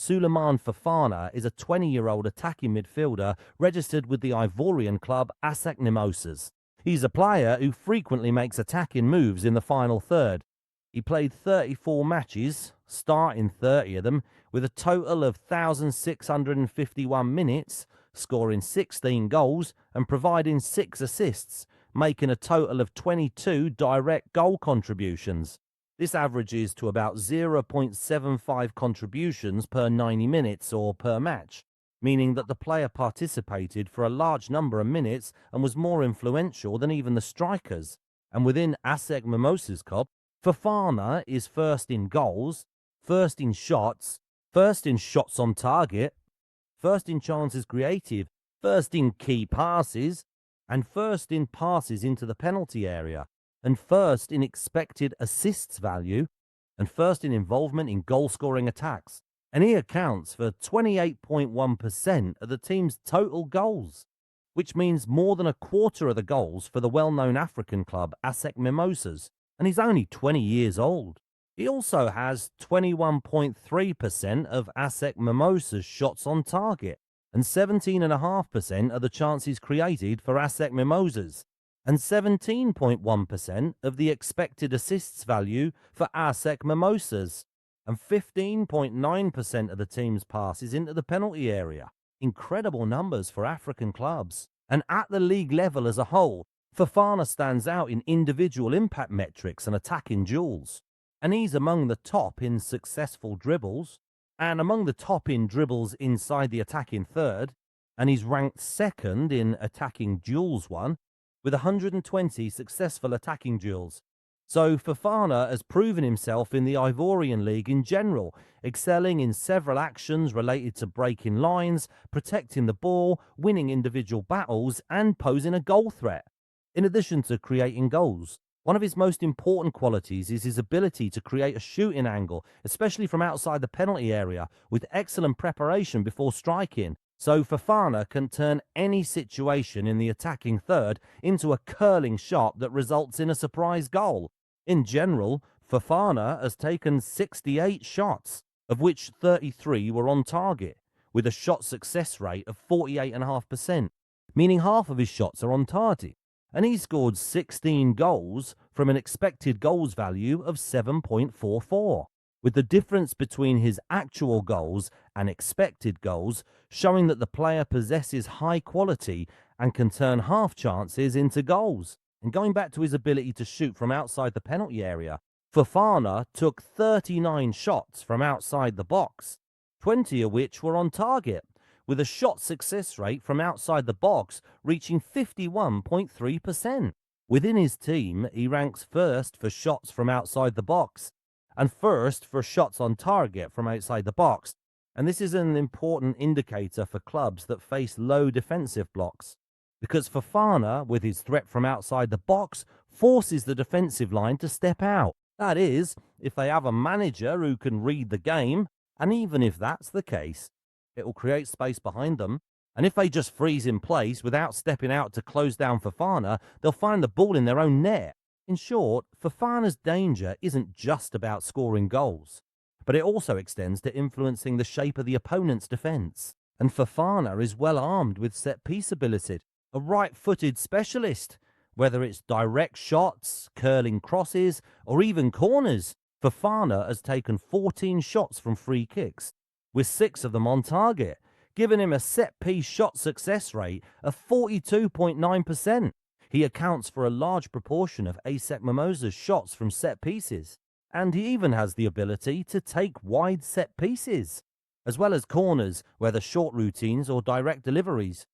Suleiman Fofana is a 20-year-old attacking midfielder registered with the Ivorian club ASEC Mimosas. He's a player who frequently makes attacking moves in the final third. He played 34 matches, starting 30 of them, with a total of 1,651 minutes, scoring 16 goals and providing 6 assists, making a total of 22 direct goal contributions. This averages to about 0.75 contributions per 90 minutes or per match, meaning that the player participated for a large number of minutes and was more influential than even the strikers. And within ASEC Mimosas Cup, Fofana is first in goals, first in shots on target, first in chances creative, first in key passes, and first in passes into the penalty area, and first in expected assists value, and first in involvement in goal-scoring attacks. And he accounts for 28.1% of the team's total goals, which means more than a quarter of the goals for the well-known African club ASEC Mimosas, and he's only 20 years old. He also has 21.3% of ASEC Mimosas shots on target, and 17.5% of the chances created for ASEC Mimosas, and 17.1% of the expected assists value for ASEC Mimosas, and 15.9% of the team's passes into the penalty area. Incredible numbers for African clubs. And at the league level as a whole, Fofana stands out in individual impact metrics and attacking duels. And he's among the top in successful dribbles, and among the top in dribbles inside the attacking third, and he's ranked second in attacking duels won, with 120 successful attacking duels. So Fofana has proven himself in the Ivorian League in general, excelling in several actions related to breaking lines, protecting the ball, winning individual battles, and posing a goal threat. In addition to creating goals, one of his most important qualities is his ability to create a shooting angle, especially from outside the penalty area, with excellent preparation before striking. So Fofana can turn any situation in the attacking third into a curling shot that results in a surprise goal. In general, Fofana has taken 68 shots, of which 33 were on target, with a shot success rate of 48.5%, meaning half of his shots are on target. And he scored 16 goals from an expected goals value of 7.44, with the difference between his actual goals and expected goals showing that the player possesses high quality and can turn half chances into goals. And going back to his ability to shoot from outside the penalty area, Fofana took 39 shots from outside the box, 20 of which were on target, with a shot success rate from outside the box reaching 51.3%. Within his team, he ranks first for shots from outside the box and first for shots on target from outside the box. And this is an important indicator for clubs that face low defensive blocks, because Fofana, with his threat from outside the box, forces the defensive line to step out. That is, if they have a manager who can read the game, and even if that's the case, it will create space behind them. And if they just freeze in place without stepping out to close down Fofana, they'll find the ball in their own net. In short, Fofana's danger isn't just about scoring goals, but it also extends to influencing the shape of the opponent's defence. And Fofana is well armed with set-piece ability, a right-footed specialist, whether it's direct shots, curling crosses, or even corners. Fofana has taken 14 shots from free kicks, with 6 of them on target, giving him a set-piece shot success rate of 42.9%. He accounts for a large proportion of ASEC Mimosas' shots from set pieces, and he even has the ability to take wide set pieces, as well as corners, whether short routines or direct deliveries.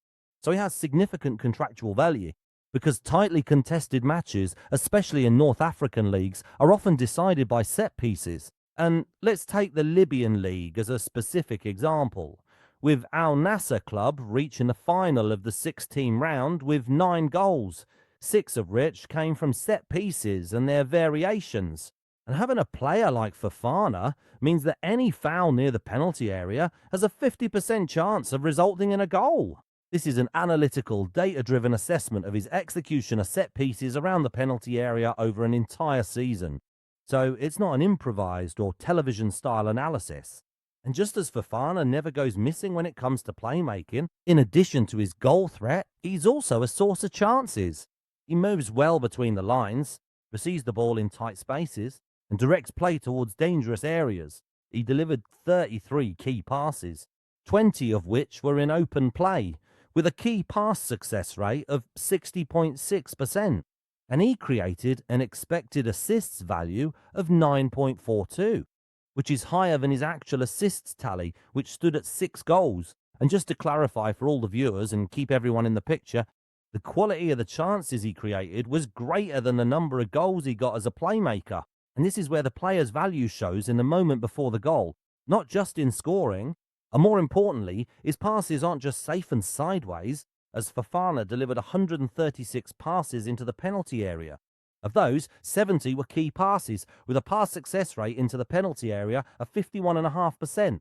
So he has significant contractual value, because tightly contested matches, especially in North African leagues, are often decided by set pieces. And let's take the Libyan league as a specific example, with Al Nassr club reaching the final of the 6-team round with 9 goals, 6 of which came from set pieces and their variations. And having a player like Fofana means that any foul near the penalty area has a 50% chance of resulting in a goal. This is an analytical, data-driven assessment of his execution of set pieces around the penalty area over an entire season. So it's not an improvised or television-style analysis. And just as Fofana never goes missing when it comes to playmaking, in addition to his goal threat, he's also a source of chances. He moves well between the lines, receives the ball in tight spaces, and directs play towards dangerous areas. He delivered 33 key passes, 20 of which were in open play, with a key pass success rate of 60.6%. And he created an expected assists value of 9.42, which is higher than his actual assists tally, which stood at 6 goals. And just to clarify for all the viewers and keep everyone in the picture, the quality of the chances he created was greater than the number of goals he got as a playmaker. And this is where the player's value shows in the moment before the goal, not just in scoring. And more importantly, his passes aren't just safe and sideways, as Fofana delivered 136 passes into the penalty area. Of those, 70 were key passes, with a pass success rate into the penalty area of 51.5%.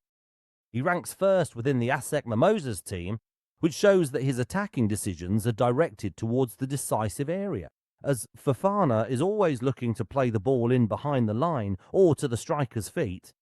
He ranks first within the ASEC Mimosas team, which shows that his attacking decisions are directed towards the decisive area, as Fofana is always looking to play the ball in behind the line or to the striker's feet.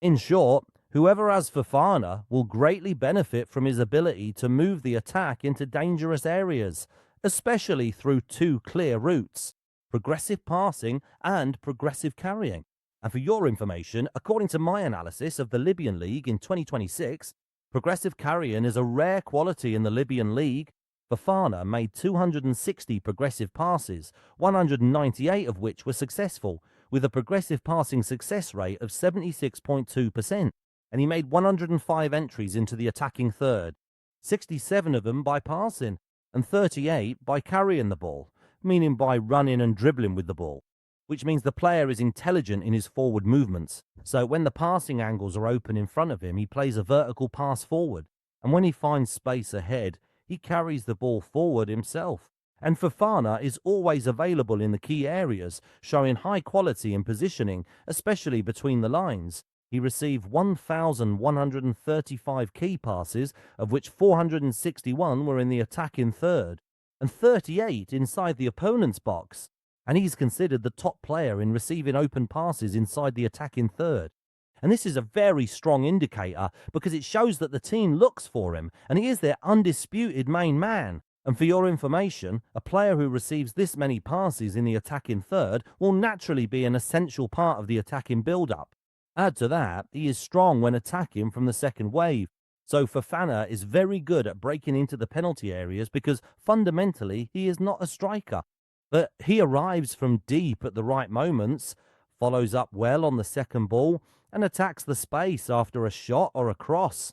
In short, whoever has Fofana will greatly benefit from his ability to move the attack into dangerous areas, especially through two clear routes: progressive passing and progressive carrying. And for your information, according to my analysis of the Libyan League in 2026, progressive carrying is a rare quality in the Libyan League. Fofana made 260 progressive passes, 198 of which were successful, with a progressive passing success rate of 76.2%. And he made 105 entries into the attacking third, 67 of them by passing, and 38 by carrying the ball, meaning by running and dribbling with the ball, which means the player is intelligent in his forward movements. So when the passing angles are open in front of him, he plays a vertical pass forward, and when he finds space ahead, he carries the ball forward himself. And Fofana is always available in the key areas, showing high quality in positioning, especially between the lines. He received 1,135 key passes, of which 461 were in the attacking third, and 38 inside the opponent's box. And he's considered the top player in receiving open passes inside the attacking third. And this is a very strong indicator because it shows that the team looks for him and he is their undisputed main man. And for your information, a player who receives this many passes in the attacking third will naturally be an essential part of the attacking build-up. Add to that, he is strong when attacking from the second wave. So Fofana is very good at breaking into the penalty areas because fundamentally he is not a striker. But he arrives from deep at the right moments, follows up well on the second ball, and attacks the space after a shot or a cross.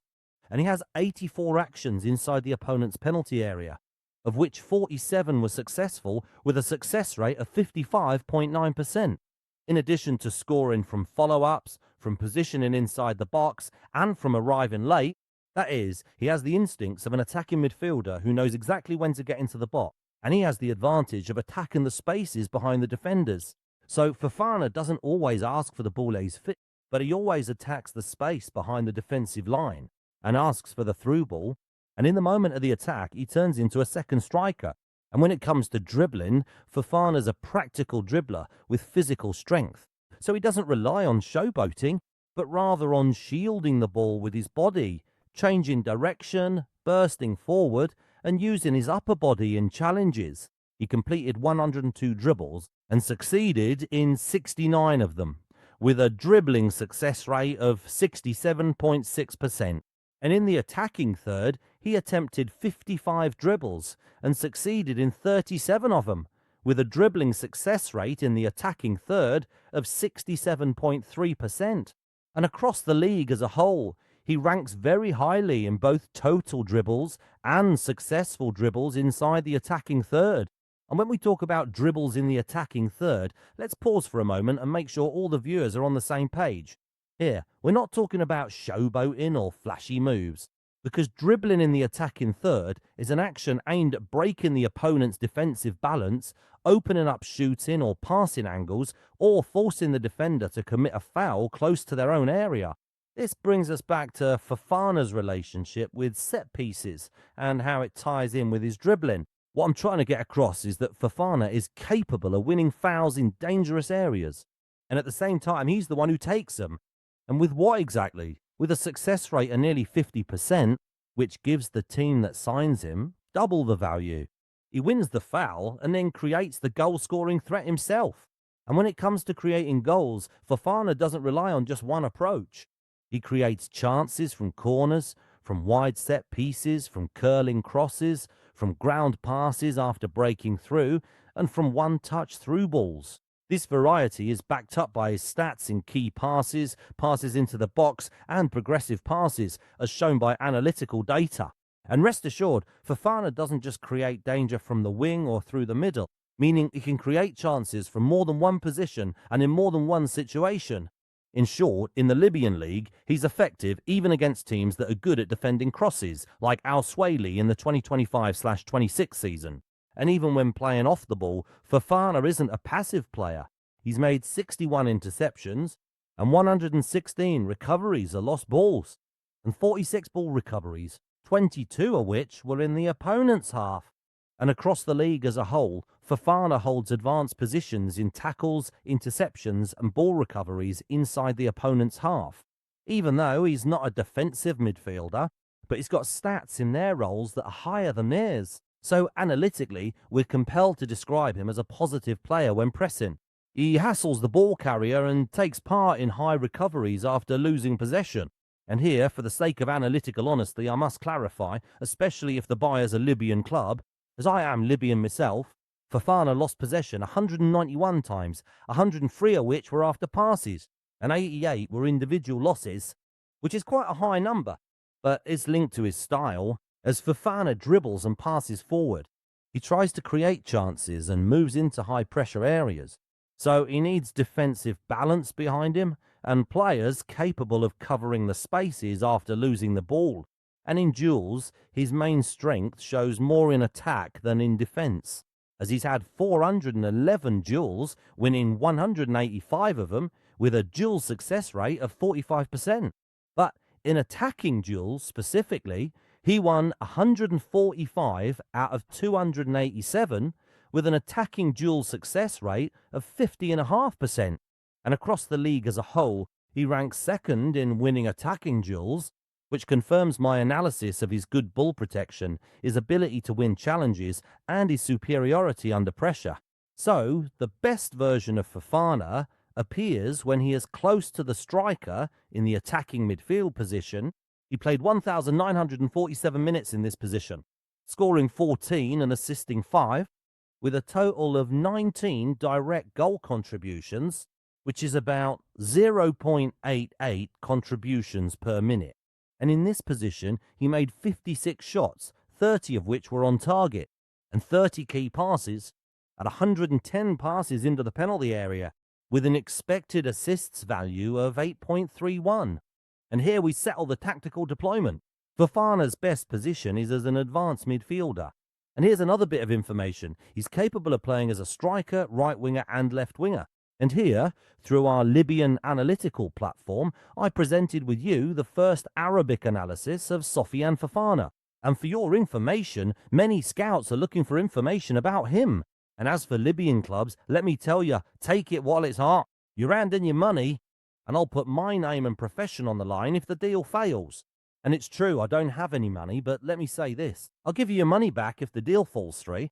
And he has 84 actions inside the opponent's penalty area, of which 47 were successful with a success rate of 55.9%. In addition to scoring from follow-ups, from positioning inside the box, and from arriving late, that is, he has the instincts of an attacking midfielder who knows exactly when to get into the box, and he has the advantage of attacking the spaces behind the defenders. So Fofana doesn't always ask for the ball at his feet, but he always attacks the space behind the defensive line and asks for the through ball, and in the moment of the attack, he turns into a second striker. And when it comes to dribbling, Fofana's a practical dribbler with physical strength. So he doesn't rely on showboating, but rather on shielding the ball with his body, changing direction, bursting forward, and using his upper body in challenges. He completed 102 dribbles and succeeded in 69 of them, with a dribbling success rate of 67.6%. And in the attacking third, he attempted 55 dribbles and succeeded in 37 of them, with a dribbling success rate in the attacking third of 67.3%. And across the league as a whole, he ranks very highly in both total dribbles and successful dribbles inside the attacking third. And when we talk about dribbles in the attacking third, let's pause for a moment and make sure all the viewers are on the same page. Here, we're not talking about showboating or flashy moves, because dribbling in the attacking third is an action aimed at breaking the opponent's defensive balance, opening up shooting or passing angles, or forcing the defender to commit a foul close to their own area. This brings us back to Fofana's relationship with set pieces and how it ties in with his dribbling. What I'm trying to get across is that Fofana is capable of winning fouls in dangerous areas, and at the same time, he's the one who takes them. And with what exactly? with a success rate of nearly 50%, which gives the team that signs him double the value. He wins the foul and then creates the goal-scoring threat himself. And when it comes to creating goals, Fofana doesn't rely on just one approach. He creates chances from corners, from wide set pieces, from curling crosses, from ground passes after breaking through, and from one-touch through balls. This variety is backed up by his stats in key passes, passes into the box, and progressive passes, as shown by analytical data. And rest assured, Fofana doesn't just create danger from the wing or through the middle, meaning he can create chances from more than one position and in more than one situation. In short, in the Libyan league, he's effective even against teams that are good at defending crosses, like Al Swaley in the 2025/26 season. And even when playing off the ball, Fofana isn't a passive player. He's made 61 interceptions and 116 recoveries of lost balls, and 46 ball recoveries, 22 of which were in the opponent's half. And across the league as a whole, Fofana holds advanced positions in tackles, interceptions, and ball recoveries inside the opponent's half. Even though he's not a defensive midfielder, but he's got stats in their roles that are higher than theirs. So analytically, we're compelled to describe him as a positive player when pressing. He hassles the ball carrier and takes part in high recoveries after losing possession. And here, for the sake of analytical honesty, I must clarify, especially if the buyer's a Libyan club, as I am Libyan myself, Fofana lost possession 191 times, 103 of which were after passes, and 88 were individual losses, which is quite a high number, but it's linked to his style. As Fofana dribbles and passes forward, he tries to create chances and moves into high-pressure areas. So he needs defensive balance behind him and players capable of covering the spaces after losing the ball. And in duels, his main strength shows more in attack than in defense, as he's had 411 duels, winning 185 of them, with a duel success rate of 45%. But in attacking duels specifically, he won 145 out of 287, with an attacking duel success rate of 50.5%. And across the league as a whole, he ranks second in winning attacking duels, which confirms my analysis of his good ball protection, his ability to win challenges, and his superiority under pressure. So, the best version of Fofana appears when he is close to the striker in the attacking midfield position. He played 1,947 minutes in this position, scoring 14 and assisting 5, with a total of 19 direct goal contributions, which is about 0.88 contributions per minute. And in this position, he made 56 shots, 30 of which were on target, and 30 key passes, at 110 passes into the penalty area, with an expected assists value of 8.31. And here we settle the tactical deployment. Fofana's best position is as an advanced midfielder. And here's another bit of information. He's capable of playing as a striker, right winger, and left winger. And here, through our Libyan analytical platform, I presented with you the first Arabic analysis of Suleiman Fofana. And for your information, many scouts are looking for information about him. And as for Libyan clubs, let me tell you, take it while it's hot. You're handing your money, and I'll put my name and profession on the line if the deal fails. And it's true, I don't have any money, but let me say this. I'll give you your money back if the deal falls through.